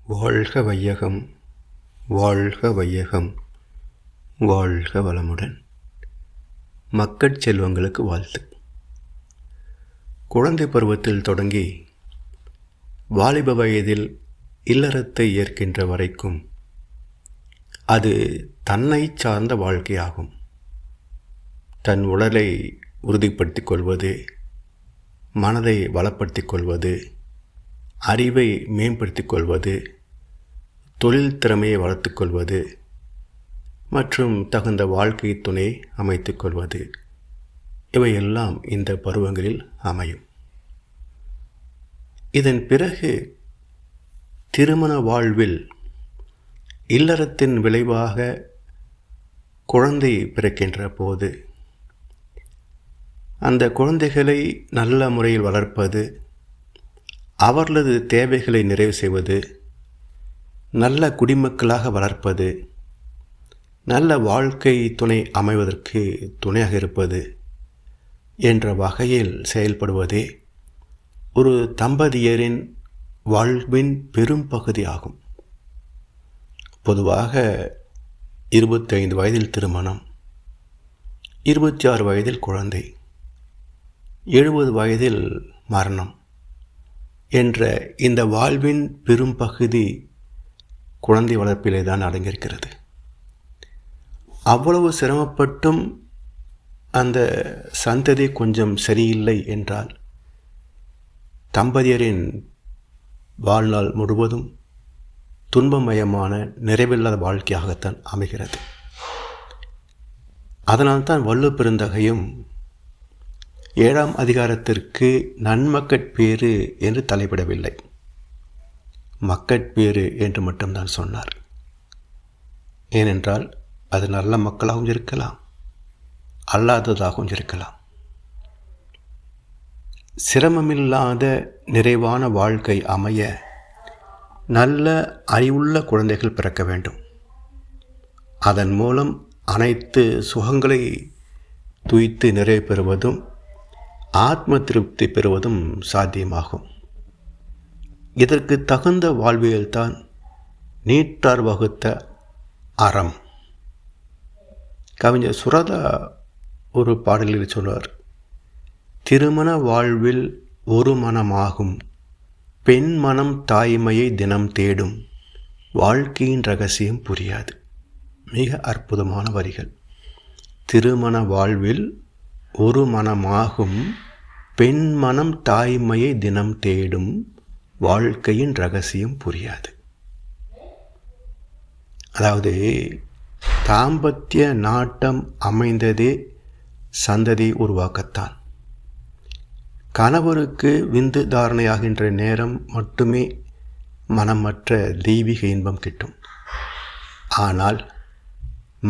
வாழ்க வையகம், வாழ்க வையகம், வாழ்க வளமுடன். மக்கட் செல்வங்களுக்கு வாழ்த்து. குழந்தை பருவத்தில் தொடங்கி வாலிப வயதில் இல்லறத்தை ஏற்கின்ற வரைக்கும் அது தன்னை சார்ந்த வாழ்க்கையாகும். தன் உடலை உறுதிப்படுத்திக் கொள்வது, மனதை வளப்படுத்திக் கொள்வது, அறிவை மேம்படுத்திக் கொள்வது, தொழில் திறமையை வளர்த்து கொள்வது மற்றும் தகுந்த வாழ்க்கை துணை அமைத்து கொள்வது, இவையெல்லாம் இந்த பருவங்களில் அமையும். இதன் பிறகு திருமண வாழ்வில் இல்லறத்தின் விளைவாக குழந்தை பிறக்கின்ற போது அந்த குழந்தைகளை நல்ல முறையில் வளர்ப்பது, அவர்களது தேவைகளை நிறைவு செய்வது, நல்ல குடிமக்களாக வளர்ப்பது, நல்ல வாழ்க்கை துணை அமைவதற்கு துணையாக இருப்பது என்ற வகையில் செயல்படுவதே ஒரு தம்பதியரின் வாழ்வின் பெரும் பகுதியாகும். பொதுவாக 25 வயதில் திருமணம், 26 வயதில் குழந்தை, 70 வயதில் மரணம் என்ற இந்த வாழ்வின் பெரும் பகுதி குழந்தை வளர்ப்பிலே தான் அடங்கியிருக்கிறது. அவ்வளவு சிரமப்பட்டும் அந்த சந்ததி கொஞ்சம் சரியில்லை என்றால் தம்பதியரின் வாழ்நாள் முழுவதும் துன்பமயமான நிறைவில்லாத வாழ்க்கையாகத்தான் அமைகிறது. அதனால்தான் வள்ளுவப் பெருந்தகையும் 7ஆம் அதிகாரத்திற்கு நன்மக்கட்பேறு என்று தலைப்பிடவில்லை, மக்கட்பேறு என்று மட்டும்தான் சொன்னார். ஏனென்றால் அது நல்ல மக்களாகவும் இருக்கலாம், அல்லாததாகவும் இருக்கலாம். சிரமமில்லாத நிறைவான வாழ்க்கை அமைய நல்ல அறிவுள்ள குழந்தைகள் பிறக்க வேண்டும். அதன் மூலம் அனைத்து சுகங்களை துய்த்து நிறைவு பெறுவதும் ஆத்ம திருப்தி பெறுவதும் சாத்தியமாகும். இதற்கு தகுந்த வாழ்வியல்தான் நீட்டார் வகுத்த அறம். கவிஞர் சுரதா ஒரு பாடலில் சொல்வார், திருமண வாழ்வில் ஒரு மனமாகும், பெண் மனம் தாய்மையை தினம் தேடும், வாழ்க்கையின் ரகசியம் புரியாது. மிக அற்புதமான வரிகள். திருமண வாழ்வில் ஒரு மனமாகும், பெண் மனம் தாய்மையை தினம் தேடும், வாழ்க்கையின் ரகசியம் புரியாது. அதாவது தாம்பத்திய நாட்டம் அமைந்ததே சந்ததி உருவாக்கத்தான். கணவருக்கு விந்து தாரணையாகின்ற நேரம் மட்டுமே மனமற்ற தெய்வீக இன்பம் கிட்டும். ஆனால்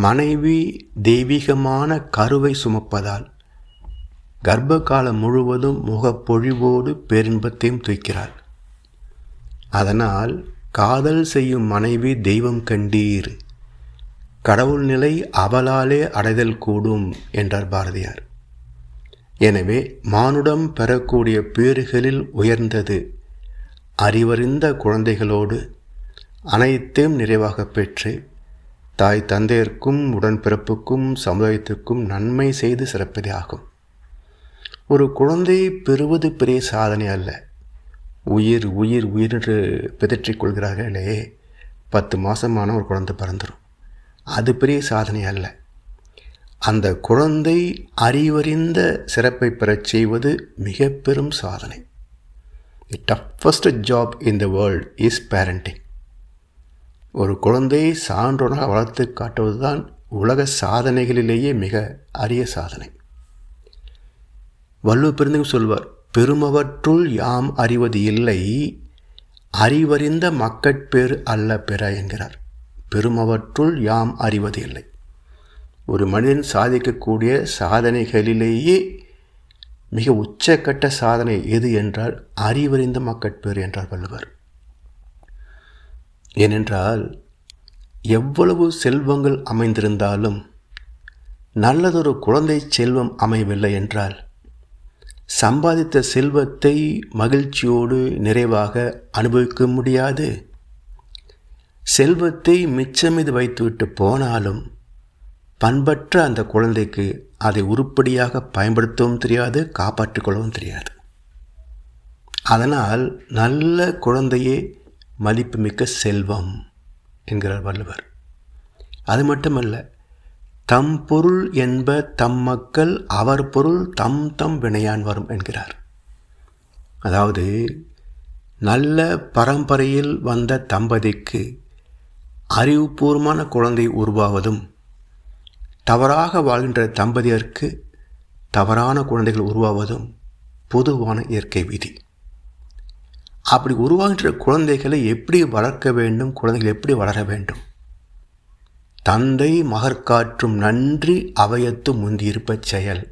மனைவி தெய்வீகமான கருவை சுமப்பதால் கர்ப்ப காலம் முழுவதும் முகப்பொழிவோடு பேரின்பத்தையும் தூக்கிறாள். அதனால் காதல் செய்யும் மனைவி தெய்வம் கண்டீர், கடவுள் நிலை அவளாலே அடைதல் கூடும் என்றார் பாரதியார். எனவே மானுடம் பெறக்கூடிய பேறுகளில் உயர்ந்தது அறிவறிந்த குழந்தைகளோடு அனைத்தையும் நிறைவாக பெற்று தாய் தந்தையர்க்கும் உடன்பிறப்புக்கும் சமுதாயத்திற்கும் நன்மை செய்து சிறப்பதே ஆகும். ஒரு குழந்தையை பெறுவது பெரிய சாதனை அல்ல. உயிர் உயிர் உயிர் என்று பிதற்றிக் கொள்கிறார்களே, 10 மாதமான ஒரு குழந்தை பிறந்துடும், அது பெரிய சாதனை அல்ல. அந்த குழந்தை அறிவறிந்த சிறப்பை பெறச் செய்வது மிக பெரும் சாதனை. தி toughest job in the world is parenting. ஒரு குழந்தையை சான்றோனாக வளர்த்து காட்டுவதுதான் உலக சாதனைகளிலேயே மிக அரிய சாதனை. வள்ளுவ பெருந்தகை சொல்வார், பெருமவற்றுள் யாம் அறிவது இல்லை, அறிவறிந்த மக்கட்பேறு அல்ல பெற என்கிறார். பெருமவற்றுள் யாம் அறிவது இல்லை. ஒரு மனிதன் சாதிக்கக்கூடிய சாதனைகளிலேயே மிக உச்சக்கட்ட சாதனை எது என்றால் அறிவறிந்த மக்கட்பேறு என்றார் வள்ளுவர். ஏனென்றால் எவ்வளவு செல்வங்கள் அமைந்திருந்தாலும் நல்லதொரு குழந்தை செல்வம் அமையவில்லை என்றால் சம்பாதித்த செல்வத்தை மகிழ்ச்சியோடு நிறைவாக அனுபவிக்க முடியாது. செல்வத்தை மிச்சமீது வைத்துவிட்டு போனாலும் பண்பற்ற அந்த குழந்தைக்கு அதை உருப்படியாக பயன்படுத்தவும் தெரியாது, காப்பாற்றிக் கொள்ளவும் தெரியாது. அதனால் நல்ல குழந்தையே மதிப்புமிக்க செல்வம் என்கிறார் வள்ளுவர். அது மட்டுமல்ல, தம் பொருள் என்ப தம் மக்கள், அவர் பொருள் தம் தம் வினையான் வரும் என்கிறார். அதாவது நல்ல பரம்பரையில் வந்த தம்பதிக்கு அறிவுபூர்வமான குழந்தை உருவாவதும், தவறாக வாழ்கின்ற தம்பதியருக்கு தவறான குழந்தைகள் உருவாவதும் பொதுவான இயற்கை விதி. அப்படி உருவாகின்ற குழந்தைகளை எப்படி வளர்க்க வேண்டும், குழந்தைகள் எப்படி வளர வேண்டும்? தந்தை மகற்காற்றும் நன்றி அவையத்து முந்தியிருப்ப செயல்.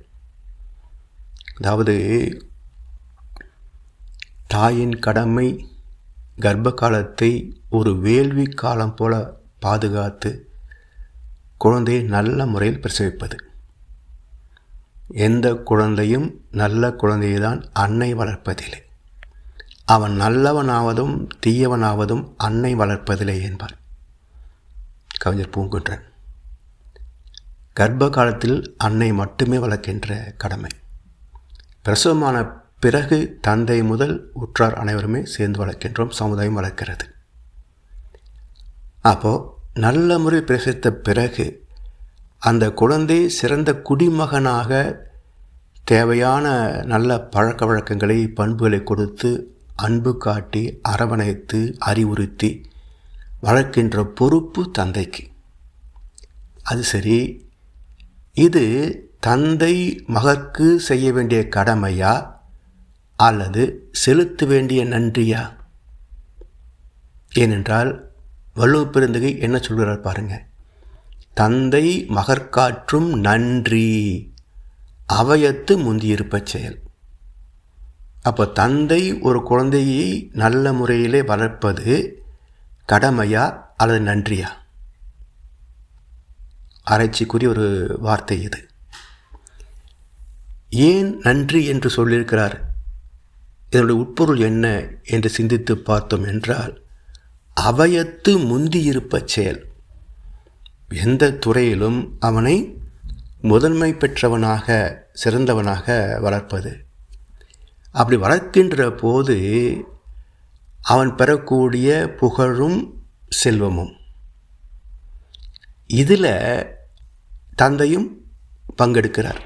அதாவது தாயின் கடமை கர்ப்ப காலத்தை ஒரு வேள்வி காலம் போல பாதுகாத்து குழந்தையை நல்ல முறையில் பிரசவிப்பது. எந்த குழந்தையும் நல்ல குழந்தையை தான் அன்னை வளர்ப்பதில்லை. அவன் நல்லவனாவதும் தீயவனாவதும் அன்னை வளர்ப்பதில்லை என்பார் கவிஞர் பூங்குன்றன். கர்ப்ப காலத்தில் அன்னை மட்டுமே வளர்க்கின்ற கடமை. பிரசவமான பிறகு தந்தை முதல் உற்றார் அனைவருமே சேர்ந்து வளர்க்கின்றோம், சமுதாயம் வளர்க்கிறது. அப்போது நல்ல முறை பிரசவித்த பிறகு அந்த குழந்தை சிறந்த குடிமகனாக தேவையான நல்ல பழக்க வழக்கங்களை பண்புகளை கொடுத்து அன்பு காட்டி அரவணைத்து அறிவுறுத்தி வளர்க்கின்ற பொறுப்பு தந்தைக்கு. அது சரி, இது தந்தை மகற்கு செய்ய வேண்டிய கடமையா அல்லது செலுத்த வேண்டிய நன்றியா? ஏனென்றால் வள்ளுவ பெருந்தகை என்ன சொல்கிறார் பாருங்க, தந்தை மகற்காற்றும் நன்றி அவையத்து முந்தியிருப்ப செயல். அப்போ தந்தை ஒரு குழந்தையை நல்ல முறையிலே வளர்ப்பது கடமையா அல்லது நன்றியா? ஆராய்ச்சிக்குரிய ஒரு வார்த்தை இது. ஏன் நன்றி என்று சொல்லியிருக்கிறார்? இதனுடைய உட்பொருள் என்ன என்று சிந்தித்து பார்த்தோம் என்றால், அவையத்து முந்தியிருப்ப செயல். எந்த துறையிலும் அவனை முதன்மை பெற்றவனாக சிறந்தவனாக வளர்ப்பது. அப்படி வளர்க்கின்ற போது அவன் பெறக்கூடிய புகழும் செல்வமும், இதில் தந்தையும் பங்கெடுக்கிறார்.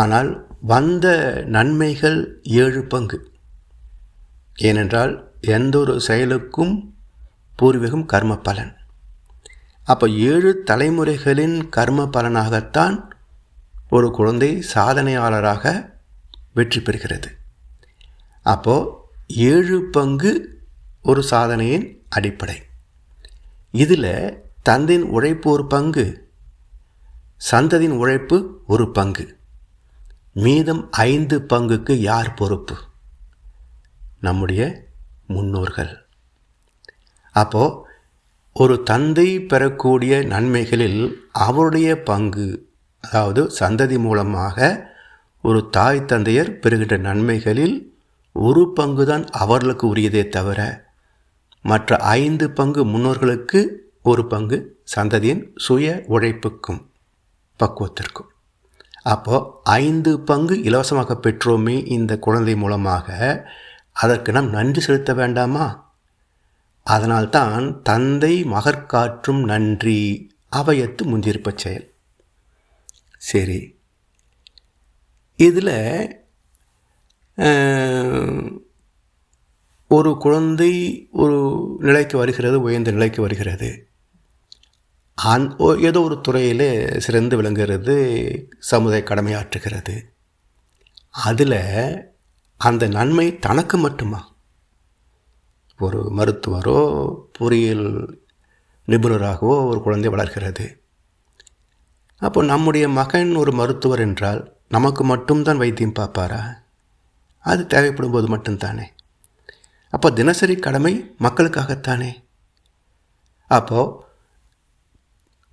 ஆனால் வந்த நன்மைகள் 7 பங்கு. ஏனென்றால் எந்த ஒரு செயலுக்கும் பூர்வீகம் கர்ம பலன். அப்போ 7 தலைமுறைகளின் கர்ம பலனாகத்தான் ஒரு குழந்தை சாதனையாளராக வெற்றி பெறுகிறது. அப்போது 7 பங்கு ஒரு சாதனையின் அடிப்படை. இதில் தந்தையின் உழைப்பு ஒரு பங்கு, சந்ததியின் உழைப்பு ஒரு பங்கு. மீதம் 5 பங்குக்கு யார் பொறுப்பு? நம்முடைய முன்னோர்கள். அப்போது ஒரு தந்தை பெறக்கூடிய நன்மைகளில் அவருடைய பங்கு, அதாவது சந்ததி மூலமாக ஒரு தாய் தந்தையர் பெறுகின்ற நன்மைகளில் ஒரு பங்கு தான் அவர்களுக்கு உரியதே தவிர, மற்ற 5 பங்கு முன்னோர்களுக்கு, ஒரு பங்கு சந்ததியின் சுய உழைப்புக்கும் பக்குவத்திற்கும். அப்போது 5 பங்கு இலவசமாக பெற்றோமே இந்த குழந்தை மூலமாக, அதற்கு நாம் நன்றி செலுத்த வேண்டாமா? அதனால்தான் தந்தை மகற்காற்றும் நன்றி அவையத்து முந்தியிருப்ப செயல். சரி, இதில் ஒரு குழந்தை ஒரு நிலைக்கு வருகிறது, உயர்ந்த நிலைக்கு வருகிறது, ஏதோ ஒரு துறையிலே சிறந்து விளங்குகிறது, சமுதாய கடமையாற்றுகிறது. அதில் அந்த நன்மை தனக்கு மட்டுமா? ஒரு மருத்துவரோ பொறியியல் நிபுணராகவோ ஒரு குழந்தை வளர்கிறது. அப்போ நம்முடைய மகன் ஒரு மருத்துவர் என்றால் நமக்கு மட்டும்தான் வைத்தியம் பார்ப்பாரா? அது தேவைப்படும் போது மட்டும்தானே. அப்போ தினசரி கடமை மக்களுக்காகத்தானே. அப்போது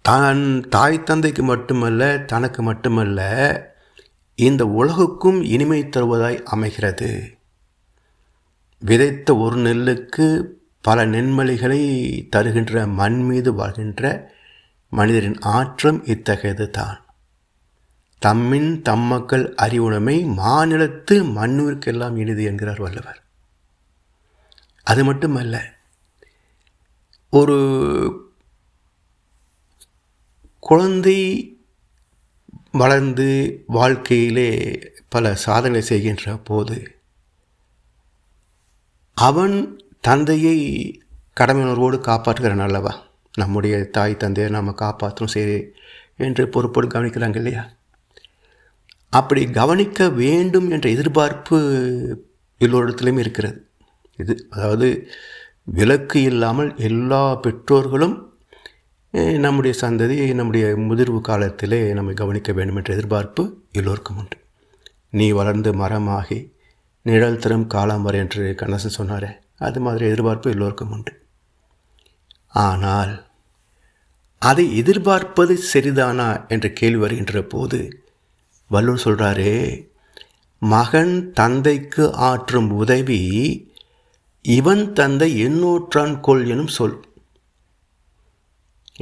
தான் தாய் தந்தைக்கு மட்டுமல்ல, தனக்கு மட்டுமல்ல, இந்த உலகுக்கும் இனிமை தருவதாய் அமைகிறது. விதைத்த ஒரு நெல்லுக்கு பல நென்மலிகளை தருகின்ற மண் மீது வாழ்கின்ற மனிதரின் ஆற்றம் இத்தகையது தான். தம்மின் தம்மக்கள் அறிவுடைமை மாநிலத்து மண்ணுவிற்கெல்லாம் இனிது என்கிறார் வள்ளுவர். அது மட்டுமல்ல, ஒரு குழந்தை வளர்ந்து வாழ்க்கையிலே பல சாதனை செய்கின்ற போது அவன் தந்தையை கடமையுணர்வோடு காப்பாற்றுகிறான் அல்லவா? நம்முடைய தாய் தந்தையை நாம் காப்பாற்றணும் சரி என்று பொறுப்போடு கவனிக்கிறாங்க இல்லையா? அப்படி கவனிக்க வேண்டும் என்ற எதிர்பார்ப்பு எல்லோரிடத்திலும் இருக்கிறது. அதாவது விலக்கு இல்லாமல் எல்லா பெற்றோர்களும் நம்முடைய சந்ததி நம்முடைய முதிர்வு காலத்திலே நம்மை கவனிக்க வேண்டும் என்ற எதிர்பார்ப்பு எல்லோருக்கும் உண்டு. நீ வளர்ந்து மரமாகி நிழல் தரும் காலம் வரை என்று கண்ணதாசன் சொன்னாரே, அது மாதிரி எதிர்பார்ப்பு எல்லோருக்கும் உண்டு. ஆனால் அதை எதிர்பார்ப்பது சரிதானா என்ற கேள்வி வருகின்ற போது வள்ளுவர் சொல்கிறாரு, மகன் தந்தைக்கு ஆற்றும் உதவி இவன் தந்தை எண்ணூற்றான் கொள் எனும் சொல்.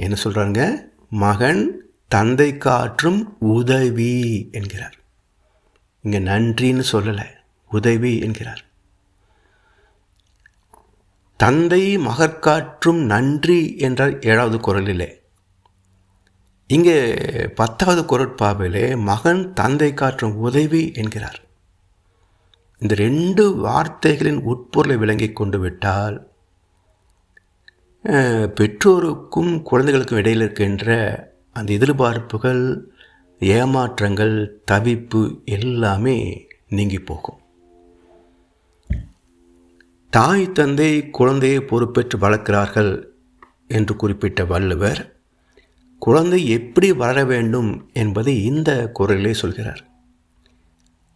என்ன சொல்கிறாங்க? மகன் தந்தைக்கு ஆற்றும் உதவி என்கிறார். இங்கே நன்றின்னு சொல்லலை, உதவி என்கிறார். தந்தை மகற்காற்றும் நன்றி என்றால் 7வது குறளிலே. இங்கே 10வது குறட்பாவிலே மகன் தந்தை காற்றும் உதவி என்கிறார். இந்த 2 வார்த்தைகளின் உட்பொருளை விளங்கி கொண்டு விட்டால் பெற்றோருக்கும் குழந்தைகளுக்கும் இடையில் இருக்கின்ற அந்த எதிர்பார்ப்புகள், ஏமாற்றங்கள், தவிப்பு எல்லாமே நீங்கி போகும். தாய் தந்தை குழந்தையை பொறுப்பேற்று வளர்க்கிறார்கள் என்று குறிப்பிட்ட வள்ளுவர் குழந்தை எப்படி வளர வேண்டும் என்பதை இந்த குறளிலே சொல்கிறார்.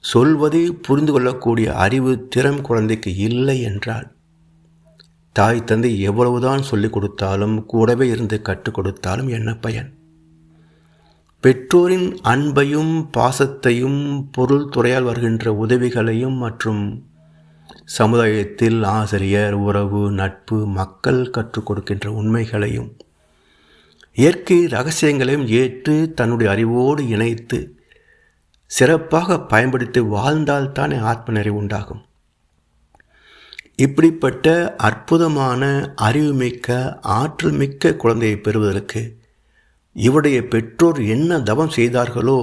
சொல்வதை புரிந்து கொள்ளக்கூடிய அறிவு திறம் குழந்தைக்கு இல்லை என்றால் தாய் தந்தை எவ்வளவுதான் சொல்லிக் கொடுத்தாலும் கூடவே இருந்து கற்றுக் கொடுத்தாலும் என்ன பயன்? பெற்றோரின் அன்பையும் பாசத்தையும் பொருள் துறையால் வருகின்ற உதவிகளையும் மற்றும் சமுதாயத்தில் ஆசிரியர், உறவு, நட்பு, மக்கள் கற்றுக் கொடுக்கின்ற உண்மைகளையும் இயற்கை ரகசியங்களையும் ஏற்று தன்னுடைய அறிவோடு இணைத்து சிறப்பாக பயன்படுத்தி வாழ்ந்தால்தானே ஆத்ம நிறைவு உண்டாகும். இப்படிப்பட்ட அற்புதமான அறிவுமிக்க ஆற்றல் மிக்க குழந்தையை பெறுவதற்கு இவருடைய பெற்றோர் என்ன தவம் செய்தார்களோ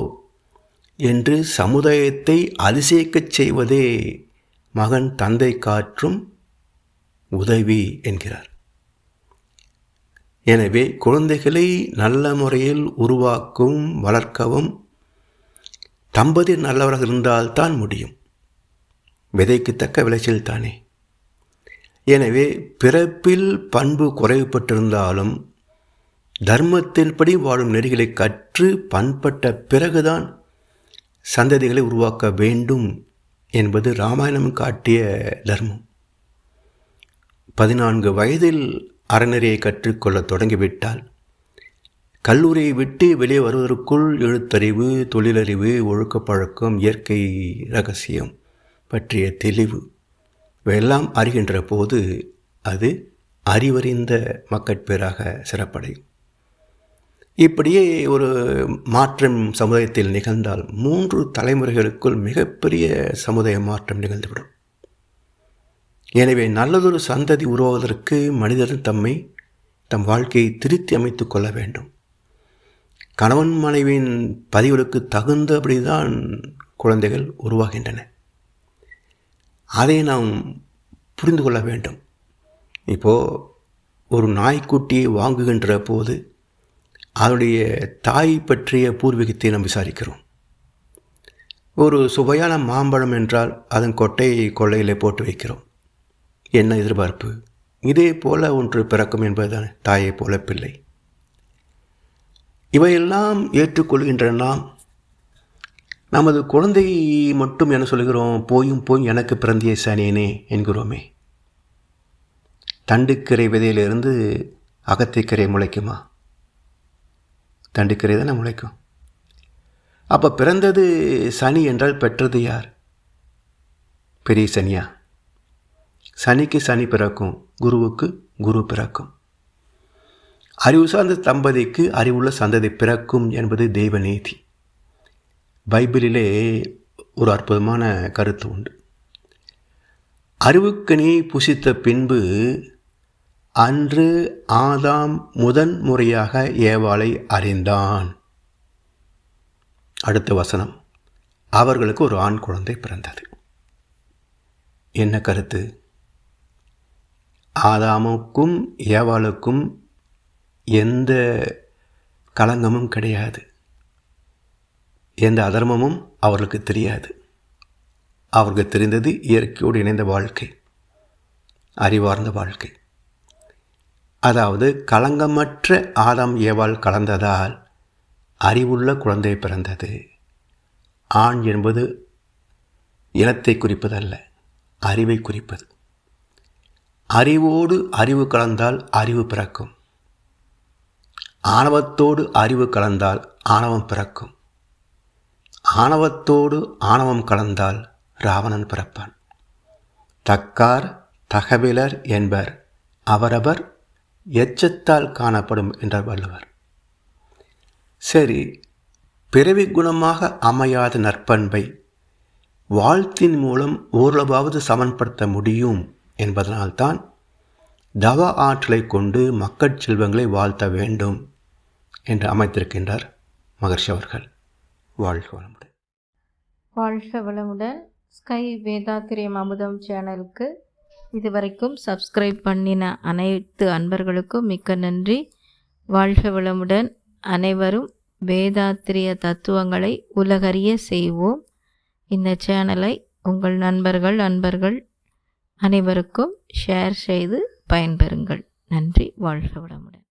என்று சமுதாயத்தை அதிசயிக்கச் செய்வதே மகன் தந்தை காற்றும் உதவி என்கிறார். எனவே குழந்தைகளை நல்ல முறையில் உருவாக்கவும் வளர்க்கவும் தம்பதி நல்லவராக இருந்தால்தான் முடியும். விதைக்கு தக்க விளைச்சல் தானே. எனவே பிறப்பில் பண்பு குறைவுபட்டிருந்தாலும் தர்மத்தின்படி வாழும் நெறிகளை கற்று பண்பட்ட பிறகுதான் சந்ததிகளை உருவாக்க வேண்டும் என்பது இராமாயணம் காட்டிய தர்மம். 14 வயதில் அறநெறியை கற்றுக்கொள்ள தொடங்கிவிட்டால் கல்லூரியை விட்டு வெளியே வருவதற்குள் எழுத்தறிவு, தொழிலறிவு, ஒழுக்கப்பழக்கம், இயற்கை ரகசியம் பற்றிய தெளிவு இவையெல்லாம் அறிகின்ற போது அது அறிவறிந்த மக்கட்பேராக சிறப்படையும். இப்படியே ஒரு மாற்றம் சமுதாயத்தில் நிகழ்ந்தால் 3 தலைமுறைகளுக்குள் மிகப்பெரிய சமுதாய மாற்றம் நிகழ்ந்துவிடும். எனவே நல்லதொரு சந்ததி உருவாவதற்கு மனிதர்கள் தம் வாழ்க்கையை திருத்தி அமைத்து கொள்ள வேண்டும். கணவன் மனைவியின் பதிவுகளுக்கு தகுந்தபடிதான் குழந்தைகள் உருவாகின்றன. அதை நாம் புரிந்து கொள்ள வேண்டும். இப்போது ஒரு நாய்க்குட்டியை வாங்குகின்ற போது அதனுடைய தாய் பற்றிய பூர்வீகத்தை நாம் விசாரிக்கிறோம். ஒரு சுவையான மாம்பழம் என்றால் அதன் கொட்டையை கொள்ளையிலே போட்டு வைக்கிறோம். என்ன எதிர்பார்ப்பு? இதே போல ஒன்று பிறக்கும் என்பதுதான் தாயை போல பிள்ளை. இவையெல்லாம் ஏற்றுக்கொள்கின்ற நாம் நமது குழந்தை மட்டும் என்ன சொல்கிறோம்? போய் எனக்கு பிறந்திய சனியனே என்கிறோமே. தண்டுக்கரை விதையிலிருந்து அகத்திக்கரை முளைக்குமா? தண்டுக்கரை தானே முளைக்கும். அப்போ பிறந்தது சனி என்றால் பெற்றது யார்? பெரிய சனியா? சனிக்கு சனி பிறக்கும், குருவுக்கு குரு பிறக்கும். அறிவு சார்ந்த தம்பதிக்கு அறிவுள்ள சந்ததி பிறக்கும் என்பது தெய்வ நீதி. பைபிளிலே ஒரு அற்புதமான கருத்து உண்டு. அறிவுக்கனி புசித்த பின்பு அன்று ஆதாம் முதன்முறையாக ஏவாளை அறிந்தான். அடுத்த வசனம், அவர்களுக்கு ஒரு ஆண் குழந்தை பிறந்தது. என்ன கருத்து? ஆதாமுக்கும் ஏவாளுக்கும் எந்த களங்கமும் கிடையாது, எந்த அதர்மமும் அவர்களுக்கு தெரியாது. அவர்களுக்கு தெரிந்தது இயற்கையோடு இணைந்த வாழ்க்கை, அறிவார்ந்த வாழ்க்கை. அதாவது களங்கமற்ற ஆதாம் ஏவாள் கலந்ததால் அறிவுள்ள குழந்தை பிறந்தது. ஆண் என்பது இனத்தை குறிப்பதல்ல, அறிவை குறிப்பது. அறிவோடு அறிவு கலந்தால் அறிவு பிறக்கும். ஆணவத்தோடு அறிவு கலந்தால் ஆணவம் பிறக்கும். ஆணவத்தோடு ஆணவம் கலந்தால் ராவணன் பிறப்பான். தக்கார் தகவலர் என்பர் அவரவர் எச்சத்தால் காணப்படும் என்றார் வள்ளுவர். சரி, பிறவி குணமாக அமையாத நற்பண்பை வாழ்த்தின் மூலம் ஓரளவாவது சமன்படுத்த முடியும் என்பதனால்தான் தவ ஆற்றலை கொண்டு மக்கட் செல்வங்களை வாழ்த்த வேண்டும் என்று அமைத்திருக்கின்றார் மகர்ஷி அவர்கள். வாழ்க வளமுடன். வாழ்க வளமுடன். ஸ்கை வேதாத்திரியம் அமுதம் சேனலுக்கு இதுவரைக்கும் சப்ஸ்கிரைப் பண்ணின அனைத்து அன்பர்களுக்கும் மிக்க நன்றி. வாழ்க வளமுடன். அனைவரும் வேதாத்திரிய தத்துவங்களை உலகறிய செய்வோம். இந்த சேனலை உங்கள் நண்பர்கள் அனைவருக்கும் ஷேர் செய்து பயன்பெறுங்கள். நன்றி. வாழ்க வளமுடன்.